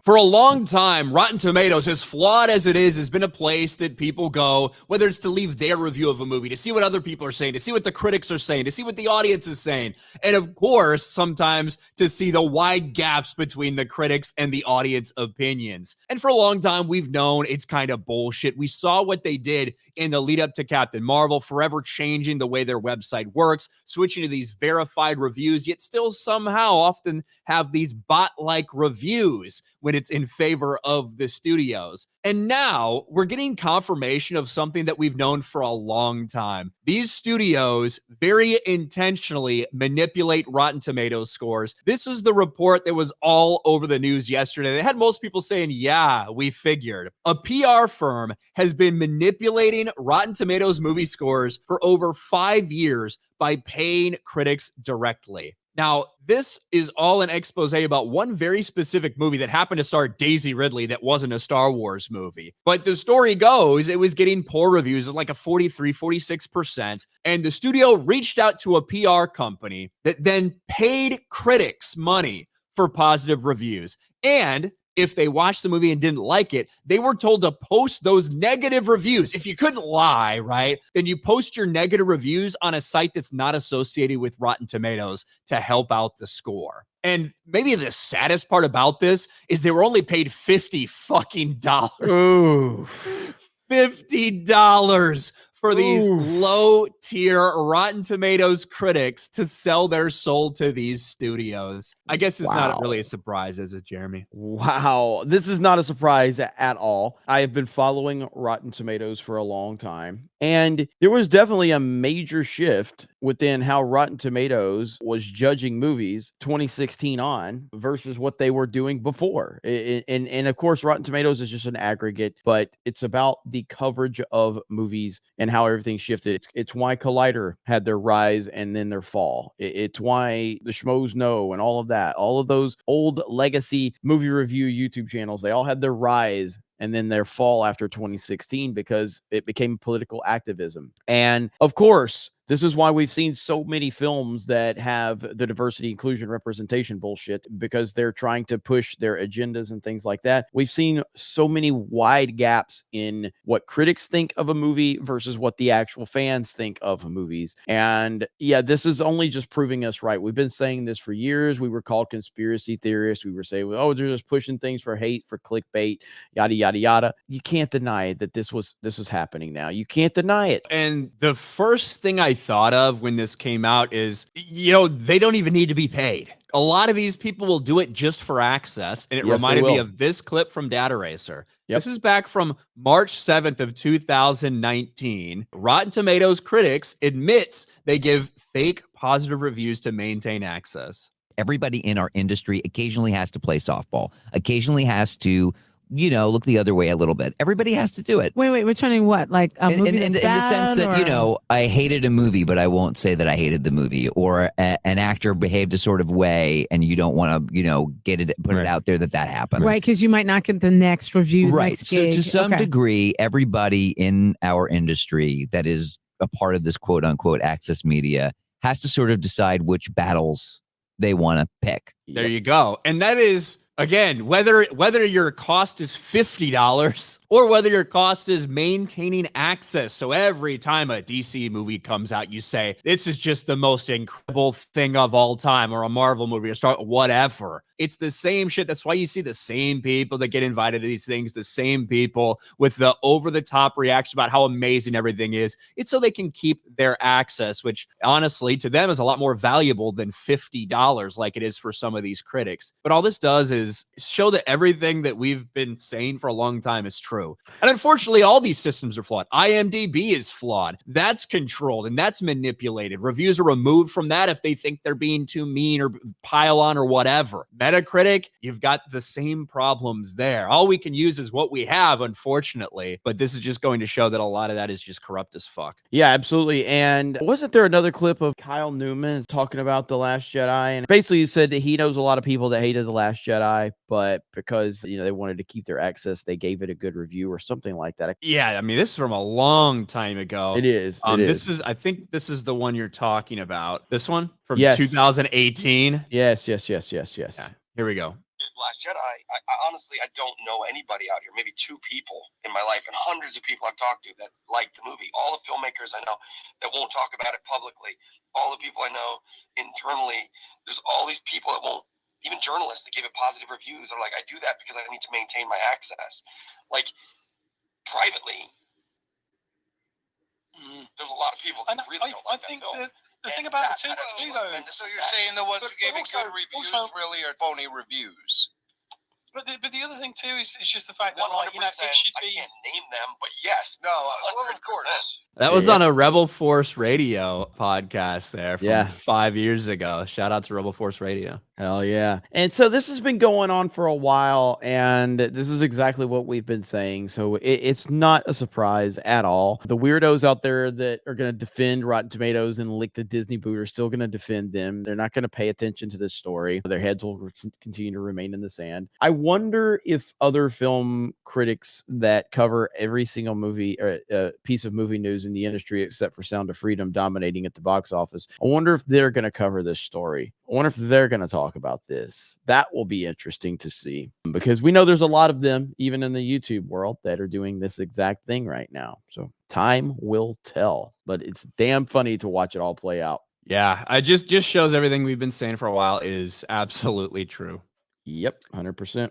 For a long time, Rotten Tomatoes, as flawed as it is, has been a place that people go, whether it's to leave their review of a movie, to see what other people are saying, to see what the critics are saying, to see what the audience is saying, and of course, sometimes to see the wide gaps between the critics and the audience opinions. And for a long time, we've known it's kind of bullshit. We saw what they did in the lead up to Captain Marvel, forever changing the way their website works, switching to these verified reviews, yet still somehow often have these bot-like reviews when it's in favor of the studios. And now we're getting confirmation of something that we've known for a long time. These studios very intentionally manipulate Rotten Tomatoes scores. This was the report that was all over the news yesterday. They had most people saying, yeah, we figured. A PR firm has been manipulating Rotten Tomatoes movie scores for over 5 years by paying critics directly. Now, this is all an expose about one very specific movie that happened to star Daisy Ridley that wasn't a Star Wars movie. But the story goes, it was getting poor reviews of like a 43, 46%. And the studio reached out to a PR company that then paid critics money for positive reviews. And if they watched the movie and didn't like it, they were told to post those negative reviews. If you couldn't lie, right, then you post your negative reviews on a site that's not associated with Rotten Tomatoes to help out the score. And maybe the saddest part about this is they were only paid $50 fucking dollars. Ooh. $50 for these Ooh. low-tier Rotten Tomatoes critics to sell their soul to these studios. I guess it's not really a surprise, is it, Jeremy? Wow. This is not a surprise at all. I have been following Rotten Tomatoes for a long time, and there was definitely a major shift within how Rotten Tomatoes was judging movies 2016 on versus what they were doing before. And of course, Rotten Tomatoes is just an aggregate, but it's about the coverage of movies and how everything shifted. It's why Collider had their rise and then their fall. It's why the Schmoes Know and all of that, all of those old legacy movie review YouTube channels, they all had their rise and then their fall after 2016 because it became political activism. And of course, this is why we've seen so many films that have the diversity, inclusion, representation bullshit because they're trying to push their agendas and things like that. We've seen so many wide gaps in what critics think of a movie versus what the actual fans think of movies. And yeah, this is only just proving us right. We've been saying this for years. We were called conspiracy theorists. We were saying, oh, they're just pushing things for hate, for clickbait, yada, yada, yada. You can't deny that this is happening now. You can't deny it. And the first thing I thought of when this came out is, they don't even need to be paid. A lot of these people will do it just for access. And it reminded me of this clip from Dataracer. Yep. This is back from March 7th of 2019. Rotten Tomatoes critics admits they give fake positive reviews to maintain access. Everybody in our industry occasionally has to play softball, occasionally has to look the other way a little bit. Everybody has to do it. Wait, we're turning what? Like a movie in the sense that, I hated a movie, but I won't say that I hated the movie. Or an actor behaved a sort of way, and you don't want to, put it out there that happened. Right, because you might not get the next review. Right. Next So gig. to some degree, everybody in our industry that is a part of this quote unquote access media has to sort of decide which battles they want to pick. There you go. And that is, again, whether your cost is $50 or whether your cost is maintaining access. So every time a DC movie comes out, you say, this is just the most incredible thing of all time, or a Marvel movie, or whatever. It's the same shit. That's why you see the same people that get invited to these things, the same people with the over-the-top reaction about how amazing everything is. It's so they can keep their access, which honestly to them is a lot more valuable than $50 like it is for some of these critics. But all this does is show that everything that we've been saying for a long time is true. And unfortunately, all these systems are flawed. IMDb is flawed. That's controlled and that's manipulated. Reviews are removed from that if they think they're being too mean or pile on or whatever. Metacritic, you've got the same problems there. All we can use is what we have, unfortunately. But this is just going to show that a lot of that is just corrupt as fuck. Yeah, absolutely. And wasn't there another clip of Kyle Newman talking about The Last Jedi? And basically he said that he knows a lot of people that hated The Last Jedi, but because they wanted to keep their access, they gave it a good review or something like that. Yeah, I mean, this is from a long time ago. It is. I think this is the one you're talking about. This one from 2018. Yes. Yeah, here we go. Black Last Jedi, I honestly, I don't know anybody out here, maybe 2 people in my life, and hundreds of people I've talked to that like the movie. All the filmmakers I know that won't talk about it publicly. All the people I know internally. There's all these people that won't, even journalists that give it positive reviews are like, I do that because I need to maintain my access. Like, privately, there's a lot of people that really don't like that film. The thing about it too, though. So you're saying the ones who gave it good reviews really are phony reviews? But the other thing too is just the fact that, 100%, like, you know, it should be. I can't name them, but yes. No, well, of course. That was Yeah. on a Rebel Force Radio podcast there from Yeah. 5 years ago. Shout out to Rebel Force Radio. Hell yeah. And so this has been going on for a while, and this is exactly what we've been saying. So it's not a surprise at all. The weirdos out there that are going to defend Rotten Tomatoes and lick the Disney boot are still going to defend them. They're not going to pay attention to this story. Their heads will continue to remain in the sand. I wonder if other film critics that cover every single movie or piece of movie news in the industry except for Sound of Freedom dominating at the box office, I wonder if they're going to cover this story. I wonder if they're going to talk about this. That will be interesting to see, because we know there's a lot of them, even in the YouTube world, that are doing this exact thing right now. So time will tell, but it's damn funny to watch it all play out. Yeah, I just shows everything we've been saying for a while is absolutely true. Yep, 100%.